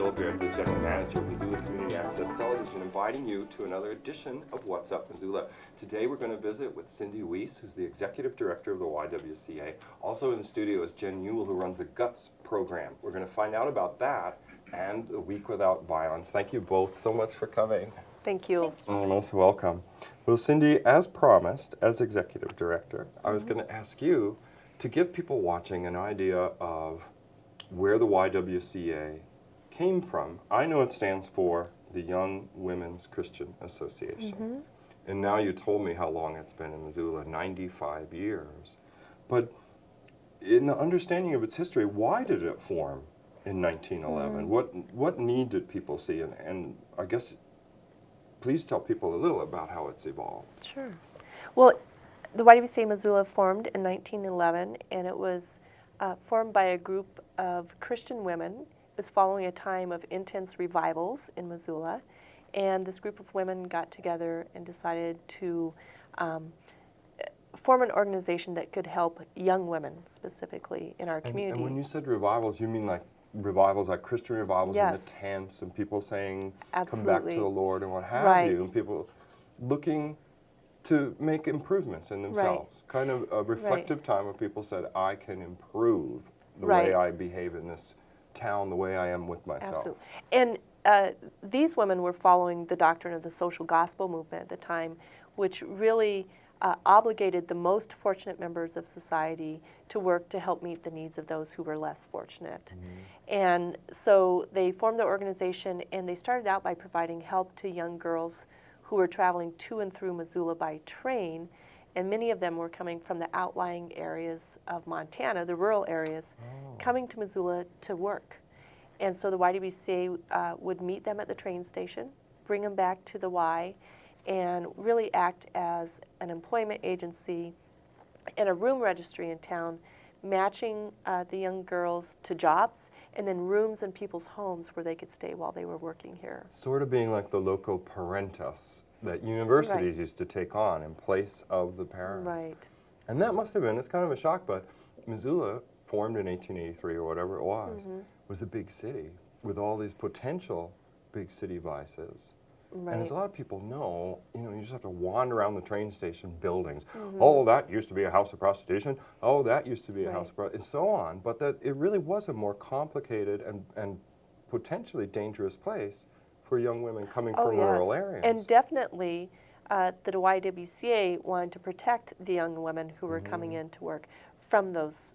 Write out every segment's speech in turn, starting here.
Gilbert, the General Manager of Missoula Community Access Television, inviting you to another edition of What's Up Missoula. Today we're going to visit with Cindy Weese, who's the Executive Director of the YWCA. Also in the studio is Jen Ewell, who runs the GUTS program. We're going to find out about that and a week without violence. Thank you both so much for coming. Thank you. Most welcome. Well, Cindy, as promised, as Executive Director, I was going to ask you to give people watching an idea of where the YWCA came from. I know it stands for the Young Women's Christian Association. And now you told me how long it's been in Missoula, 95 years. But in the understanding of its history, why did it form in 1911? What need did people see? And I guess, please tell people a little about how it's evolved. Sure. Well, the YWCA Missoula formed in 1911, and it was formed by a group of Christian women. It was following a time of intense revivals in Missoula, and this group of women got together and decided to form an organization that could help young women specifically in our community. And when you said revivals, you mean like revivals, like Christian revivals in the Yes. tents and people saying, Absolutely. come back to the Lord and what have Right. you, and people looking to make improvements in themselves. Kind of a reflective time where people said, I can improve the way I behave in this town, the way I am with myself. Absolutely. And these women were following the doctrine of the social gospel movement at the time, which really obligated the most fortunate members of society to work to help meet the needs of those who were less fortunate. And so they formed the organization, and they started out by providing help to young girls who were traveling to and through Missoula by train, and many of them were coming from the outlying areas of Montana, the rural areas, coming to Missoula to work. And so the YWCA would meet them at the train station, bring them back to the Y, and really act as an employment agency and a room registry in town, matching the young girls to jobs, and then rooms in people's homes where they could stay while they were working here. Sort of being like the loco parentis that universities used to take on in place of the parents. Right. And that must have been, it's kind of a shock, but Missoula, formed in 1883 or whatever it was a big city with all these potential big city vices. Right. And as a lot of people know, you just have to wander around the train station buildings. Oh, that used to be a house of prostitution. Oh, that used to be a house of prostitution, and so on. But that it really was a more complicated and potentially dangerous place for young women coming from rural areas. And definitely the YWCA wanted to protect the young women who were coming in to work from those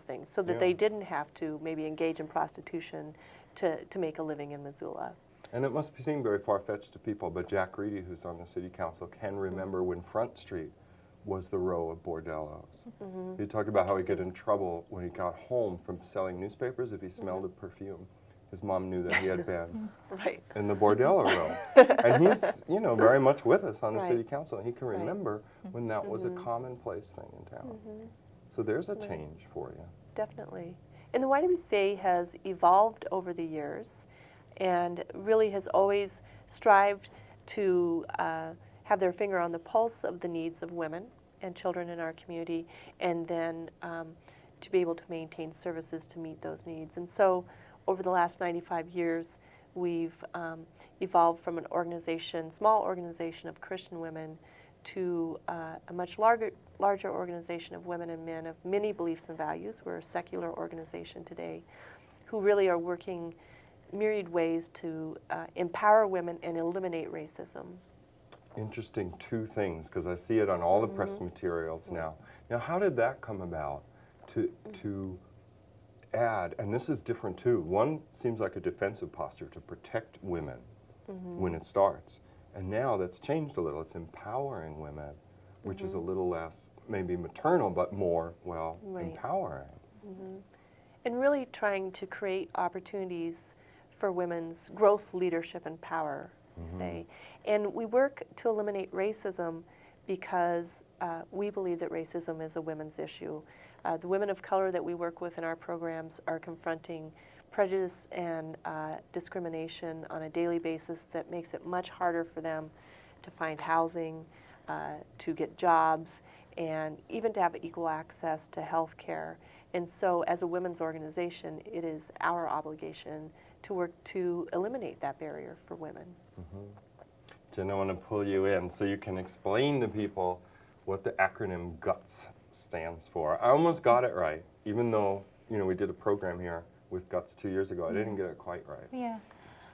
things, so that they didn't have to maybe engage in prostitution to make a living in Missoula. And it must seem very far-fetched to people, but Jack Reedy, who's on the city council, can remember when Front Street was the row of bordellos. He talked about how he'd get in trouble when he got home from selling newspapers if he smelled of perfume. His mom knew that he had been in the bordello row. And he's, very much with us on the city council, and he can remember when that was a commonplace thing in town. So there's a change for you. Definitely. And the YWCA has evolved over the years, and really has always strived to have their finger on the pulse of the needs of women and children in our community, and then to be able to maintain services to meet those needs. And so over the last 95 years, we've evolved from an organization, small organization of Christian women, to a much larger organization of women and men of many beliefs and values. We're a secular organization today who really are working myriad ways to empower women and eliminate racism. Interesting two things, because I see it on all the press materials now. Now, how did that come about to add, and this is different too, one seems like a defensive posture to protect women when it starts, and now that's changed a little. It's empowering women, which is a little less maybe maternal, but more, empowering. And really trying to create opportunities for women's growth, leadership, and power, say. And we work to eliminate racism because we believe that racism is a women's issue. The women of color that we work with in our programs are confronting prejudice and discrimination on a daily basis that makes it much harder for them to find housing, to get jobs, and even to have equal access to health care. And so as a women's organization, it is our obligation to work to eliminate that barrier for women. Jen, I want to pull you in so you can explain to people what the acronym GUTS stands for. I almost got it right, even though we did a program here with GUTS 2 years ago. I didn't get it quite right. Yeah.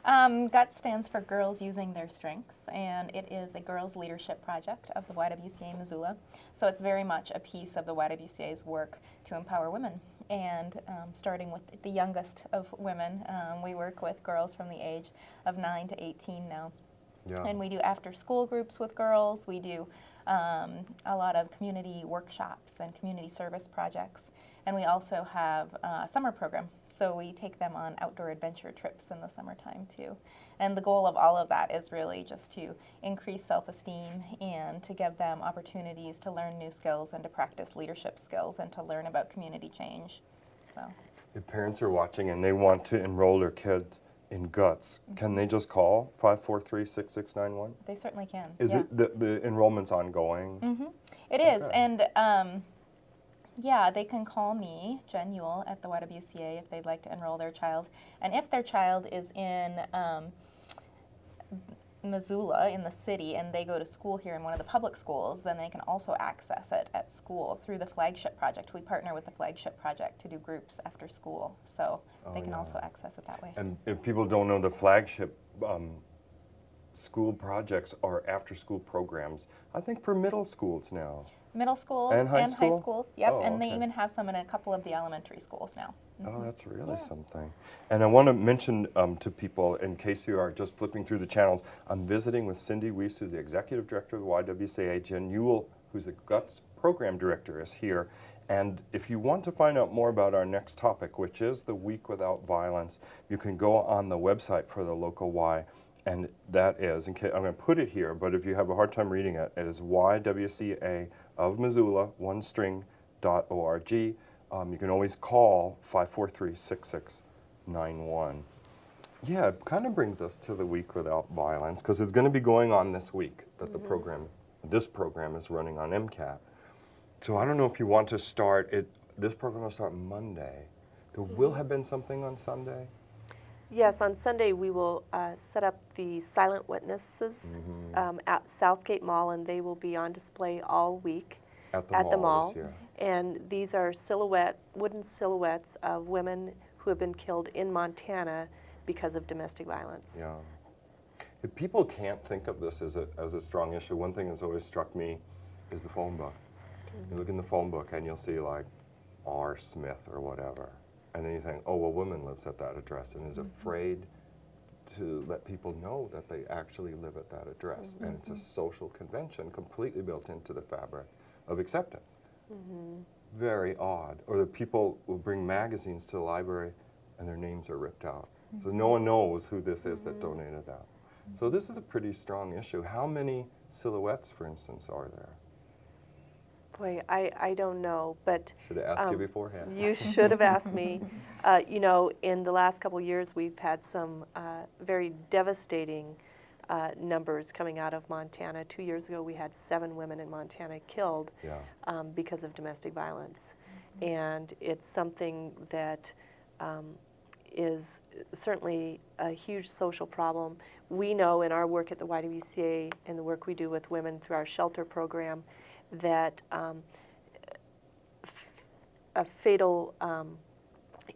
GUTS stands for Girls Using Their Strengths, and it is a girls' leadership project of the YWCA Missoula. So it's very much a piece of the YWCA's work to empower women. And starting with the youngest of women, we work with girls from the age of 9 to 18 now. Yeah. And we do after-school groups with girls. We do a lot of community workshops and community service projects. And we also have a summer program. So we take them on outdoor adventure trips in the summertime too. And the goal of all of that is really just to increase self-esteem and to give them opportunities to learn new skills and to practice leadership skills and to learn about community change. So, if parents are watching and they want to enroll their kids in GUTS, can they just call 543-6691? they certainly can. Is Yeah. it the enrollment's ongoing? It is, Okay. and yeah, they can call me, Jen Eulen, at the YWCA if they'd like to enroll their child. And if their child is in Missoula, in the city, and they go to school here in one of the public schools, then they can also access it at school through the Flagship Project. We partner with the Flagship Project to do groups after school, so they can also access it that way. And if people don't know, the flagship school projects are after-school programs, I think for middle schools now. Middle schools And high school? schools, yep, Oh, and they okay. even have some in a couple of the elementary schools now. Oh, that's really something. And I want to mention to people, in case you are just flipping through the channels, I'm visiting with Cindy Weese, who's the Executive Director of the YWCA. Jen Eulen, who's the GUTS Program Director, is here. And if you want to find out more about our next topic, which is the Week Without Violence, you can go on the website for the local Y. And that is, I'm going to put it here, but if you have a hard time reading it, it is YWCA of Missoula, onestring.org. You can always call 543-6691. Yeah, it kind of brings us to the Week Without Violence, because it's going to be going on this week that this program is running on MCAT. So I don't know if you want to start it. This program will start Monday. There will have been something on Sunday. Yes, on Sunday we will set up the silent witnesses at Southgate Mall, and they will be on display all week At the mall this year. And these are wooden silhouettes of women who have been killed in Montana because of domestic violence. Yeah. If people can't think of this as a strong issue, one thing that's always struck me is the phone book. You look in the phone book and you'll see like R. Smith or whatever. And then you think, oh, a woman lives at that address and is afraid to let people know that they actually live at that address. And it's a social convention completely built into the fabric of acceptance. Very odd. Or the people will bring magazines to the library and their names are ripped out. So no one knows who this is that donated that. So this is a pretty strong issue. How many silhouettes, for instance, are there? Boy, I don't know, but Should have asked you beforehand. you should have asked me. In the last couple years, we've had some very devastating numbers coming out of Montana. 2 years ago, we had 7 women in Montana killed because of domestic violence. And it's something that is certainly a huge social problem. We know in our work at the YWCA and the work we do with women through our shelter program that a fatal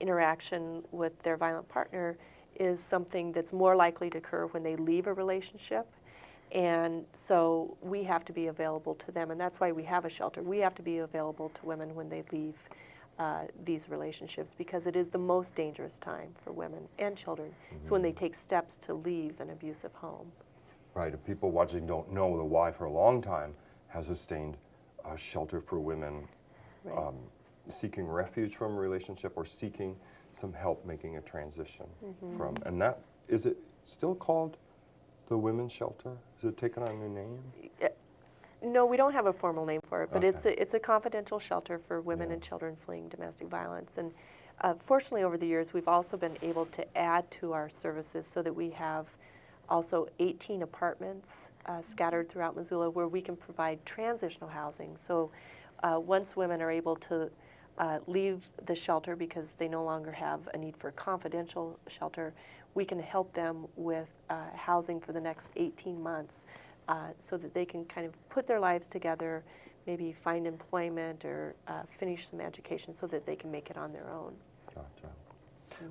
interaction with their violent partner is something that's more likely to occur when they leave a relationship. And so we have to be available to them, and that's why we have a shelter. We have to be available to women when they leave these relationships, because it is the most dangerous time for women and children. It's when they take steps to leave an abusive home. Right, if people watching don't know, the Y for a long time has sustained a shelter for women seeking refuge from a relationship or seeking some help making a transition from. And that, is it still called the Women's Shelter? Has it taken on a new name? No, we don't have a formal name for it, but Okay. it's a confidential shelter for women and children fleeing domestic violence. And fortunately, over the years, we've also been able to add to our services so that we have also 18 apartments scattered throughout Missoula where we can provide transitional housing. So once women are able to leave the shelter because they no longer have a need for confidential shelter, we can help them with housing for the next 18 months so that they can kind of put their lives together, maybe find employment or finish some education so that they can make it on their own. Gotcha.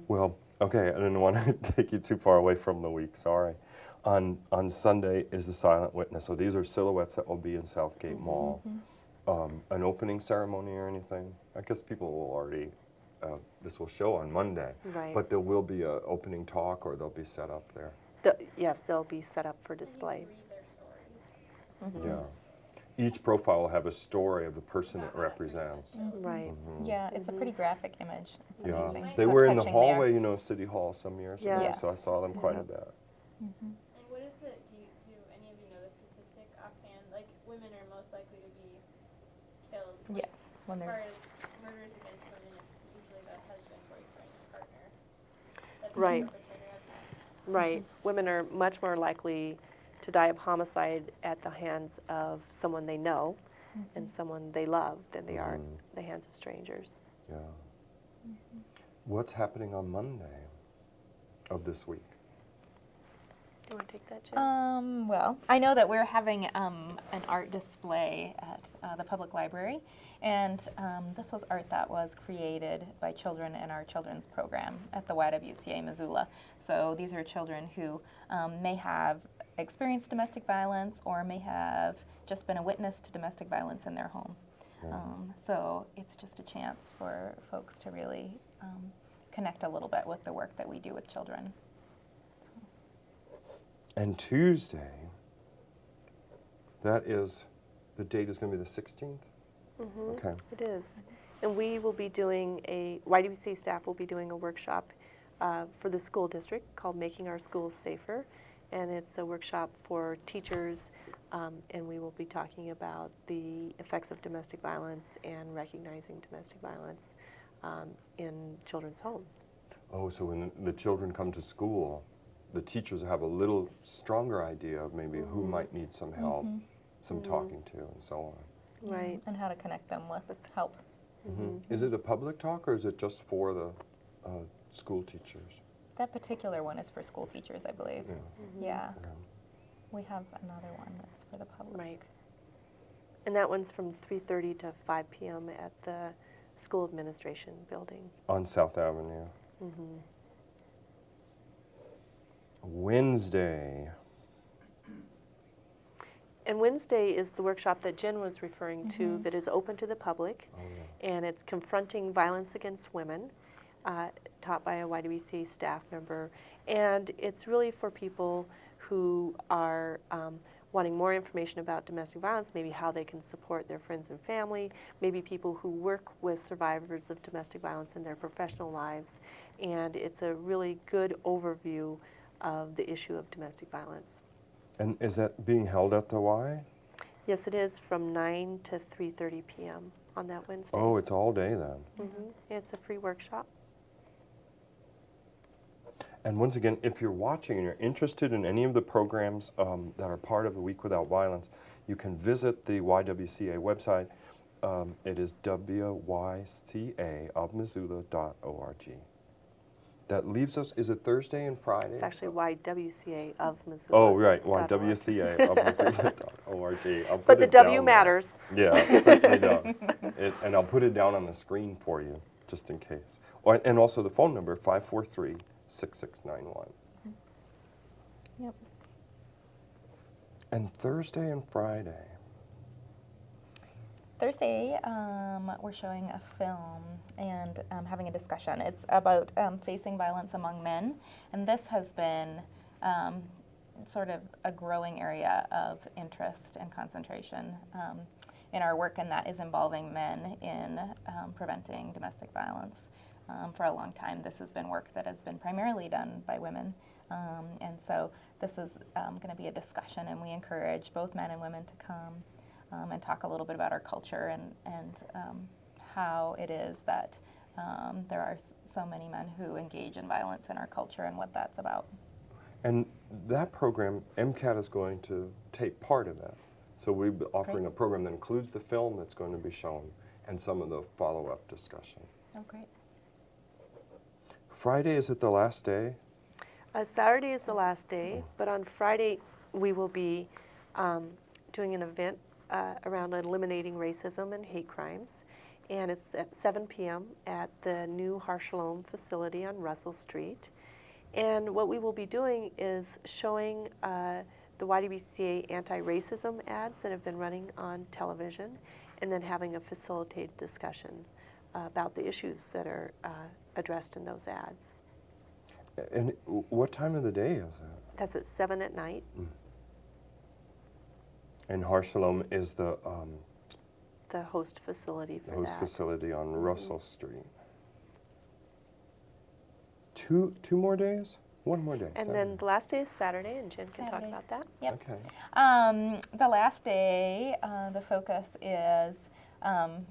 Well, okay, I didn't want to take you too far away from the week, sorry. On Sunday is the silent witness. So these are silhouettes that will be in Southgate Mall. An opening ceremony or anything? I guess people will already, this will show on Monday. Right. But there will be an opening talk or they'll be set up there. Yes, they'll be set up for display. Yeah. Each profile will have a story of the person it represents. Right. Yeah, it's a pretty graphic image. It's Yeah. amazing. They how were in the touching they are. hallway, you know, City Hall some years ago, Yes. so I saw them quite a bit. And what is the, do any of you know the statistic offhand? Like, women are most likely to be killed. Yes, when As they're far as murders against women, it's usually the husband, boyfriend, partner. That's Right. the perpetrator of that. Right. Women are much more likely to die of homicide at the hands of someone they know and someone they love than they are at the hands of strangers. Yeah. What's happening on Monday of this week? Do you want to take that, Jen? Well, I know that we're having an art display at the public library, and this was art that was created by children in our children's program at the ywca Missoula. So these are children who may have experienced domestic violence or may have just been a witness to domestic violence in their home. So it's just a chance for folks to really connect a little bit with the work that we do with children. And Tuesday, the date is going to be the 16th? Okay. It is. And we will be doing YWCA staff will be doing a workshop for the school district called Making Our Schools Safer. And it's a workshop for teachers, and we will be talking about the effects of domestic violence and recognizing domestic violence in children's homes. Oh, so when the children come to school, the teachers have a little stronger idea of maybe who might need some help, some talking to, and so on. Right. And how to connect them with help. Is it a public talk or is it just for the school teachers? That particular one is for school teachers, I believe. Yeah. Yeah. We have another one that's for the public. Right. And that one's from 3:30 to 5 p.m. at the School Administration Building. On South Avenue. Wednesday. And Wednesday is the workshop that Jen was referring to that is open to the public, and it's Confronting Violence Against Women, taught by a YWCA staff member. And it's really for people who are wanting more information about domestic violence, maybe how they can support their friends and family, maybe people who work with survivors of domestic violence in their professional lives. And it's a really good overview of the issue of domestic violence. And is that being held at the Y? Yes, it is from 9 to 3:30 p.m. on that Wednesday. Oh, it's all day then. It's a free workshop. And once again, if you're watching and you're interested in any of the programs that are part of the Week Without Violence, you can visit the YWCA website. It is wycaofmissoula.org. That leaves us, is it Thursday and Friday? It's actually YWCA of Missoula. Oh, right, .org. YWCA of Missoula.org. I'll put But the it down W there. matters. Yeah, it certainly does. And I'll put it down on the screen for you, just in case. And also the phone number, 543-6691. Yep. And Thursday and Friday. Thursday, we're showing a film and having a discussion. It's about facing violence among men, and this has been sort of a growing area of interest and concentration in our work, and that is involving men in preventing domestic violence. For a long time, this has been work that has been primarily done by women, and so this is going to be a discussion, and we encourage both men and women to come and talk a little bit about our culture and how it is that there are so many men who engage in violence in our culture and what that's about. And that program, MCAT is going to take part in that. So we'll be offering a program that includes the film that's going to be shown and some of the follow-up discussion. Oh, great. Friday, is it the last day? Saturday is the last day, but on Friday we will be doing an event around eliminating racism and hate crimes, and it's at 7 p.m. at the new Har Shalom facility on Russell Street. And what we will be doing is showing the YWCA anti-racism ads that have been running on television, and then having a facilitated discussion about the issues that are addressed in those ads. And what time of the day is that? That's at 7 at night. And Har Shalom is the host facility for host that. facility on Russell Street. Two more days? One more day. And Saturday. then the last day is Saturday, and Jen can talk Saturday. about that. Yep. Okay. The last day, the focus is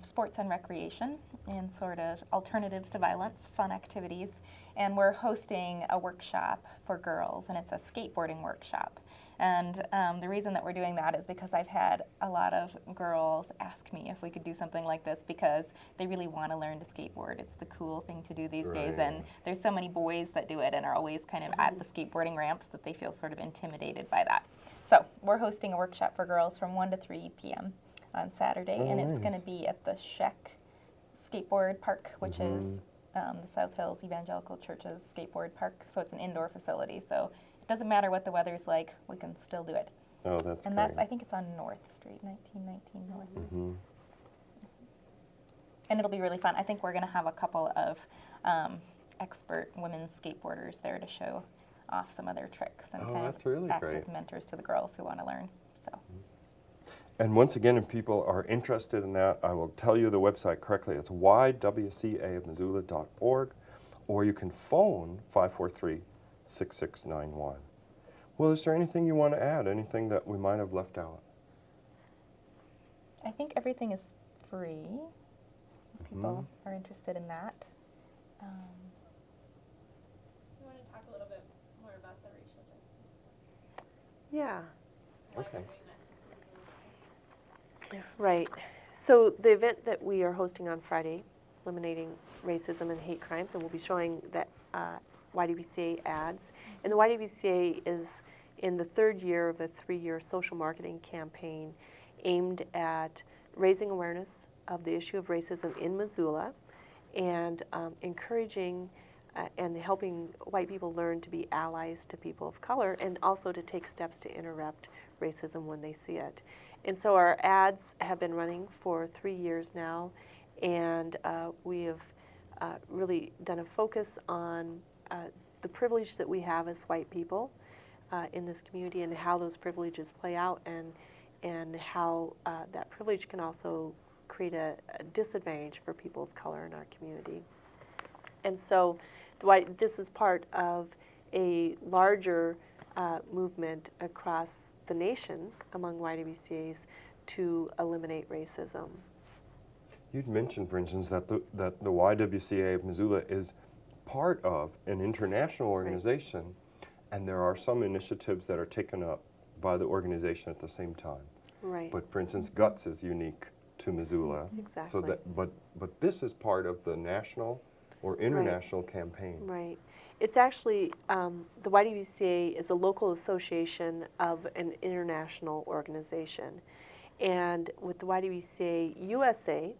sports and recreation and sort of alternatives to violence, fun activities. And we're hosting a workshop for girls, and it's a skateboarding workshop. And the reason that we're doing that is because I've had a lot of girls ask me if we could do something like this because they really want to learn to skateboard. It's the cool thing to do these days, and there's so many boys that do it and are always kind of at the skateboarding ramps that they feel sort of intimidated by that. So we're hosting a workshop for girls from 1 to 3 p.m. on Saturday, and it's going to be at the Sheck Skateboard Park, which is the South Hills Evangelical Church's skateboard park. So it's an indoor facility. So it doesn't matter what the weather's like, we can still do it. Oh, that's And great. that's, I think it's on North Street, 1919 North. And it'll be really fun. I think we're going to have a couple of expert women skateboarders there to show off some of their tricks and kind that's of really act great. as mentors to the girls who want to learn. So. And once again, if people are interested in that, I will tell you the website correctly. It's ywcaofmissoula.org, or you can phone 543-6691. Well, is there anything you want to add? Anything that we might have left out? I think everything is free. People are interested in that. Do you want to talk a little bit more about the racial justice? Yeah. Why Okay. we're doing that specifically? Right. So the event that we are hosting on Friday is eliminating racism and hate crimes, and we'll be showing that YWCA ads. And the YWCA is in the third year of a 3-year social marketing campaign aimed at raising awareness of the issue of racism in Missoula and encouraging and helping white people learn to be allies to people of color, and also to take steps to interrupt racism when they see it. And so our ads have been running for 3 years now, and we have really done a focus on the privilege that we have as white people in this community, and how those privileges play out, and how that privilege can also create a disadvantage for people of color in our community. And so this is part of a larger movement across the nation among YWCAs to eliminate racism. You'd mentioned, for instance, that the YWCA of Missoula is part of an international organization, and there are some initiatives that are taken up by the organization at the same time. Right. But for instance, GUTS is unique to Missoula. Exactly. So that, but this is part of the national or international campaign. Right. It's actually, the YWCA is a local association of an international organization. And with the YWCA USA,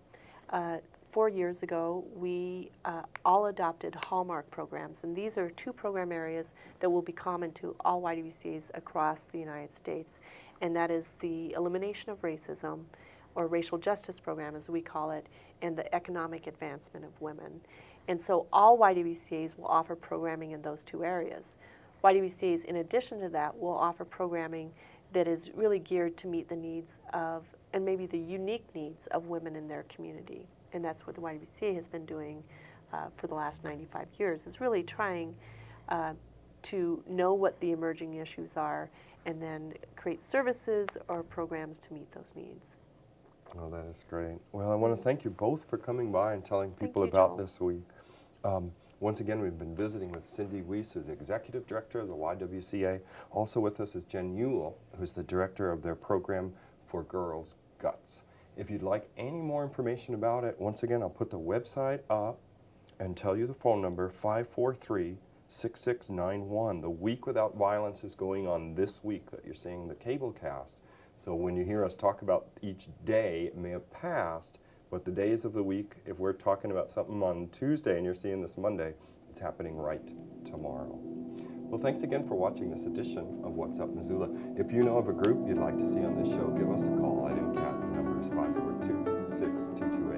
4 years ago, we all adopted Hallmark programs. And these are 2 program areas that will be common to all YWCAs across the United States. And that is the elimination of racism, or racial justice program as we call it, and the economic advancement of women. And so all YWCAs will offer programming in those 2 areas. YWCAs, in addition to that, will offer programming that is really geared to meet the needs of, and maybe the unique needs of women in their community. And that's what the YWCA has been doing for the last 95 years, is really trying to know what the emerging issues are and then create services or programs to meet those needs. Oh, that is great. Well, I want to thank you both for coming by and telling people you, about Joel. this week. Once again, we've been visiting with Cindy Weese, who's Executive Director of the YWCA. Also with us is Jen Eulen, who's the Director of their program for Girls, GUTS. If you'd like any more information about it, once again, I'll put the website up and tell you the phone number, 543-6691. The Week Without Violence is going on this week that you're seeing the cable cast. So when you hear us talk about each day, it may have passed, but the days of the week, if we're talking about something on Tuesday and you're seeing this Monday, it's happening right tomorrow. Well, thanks again for watching this edition of What's Up Missoula. If you know of a group you'd like to see on this show, give us a call at MCAT. The number is 542-6228.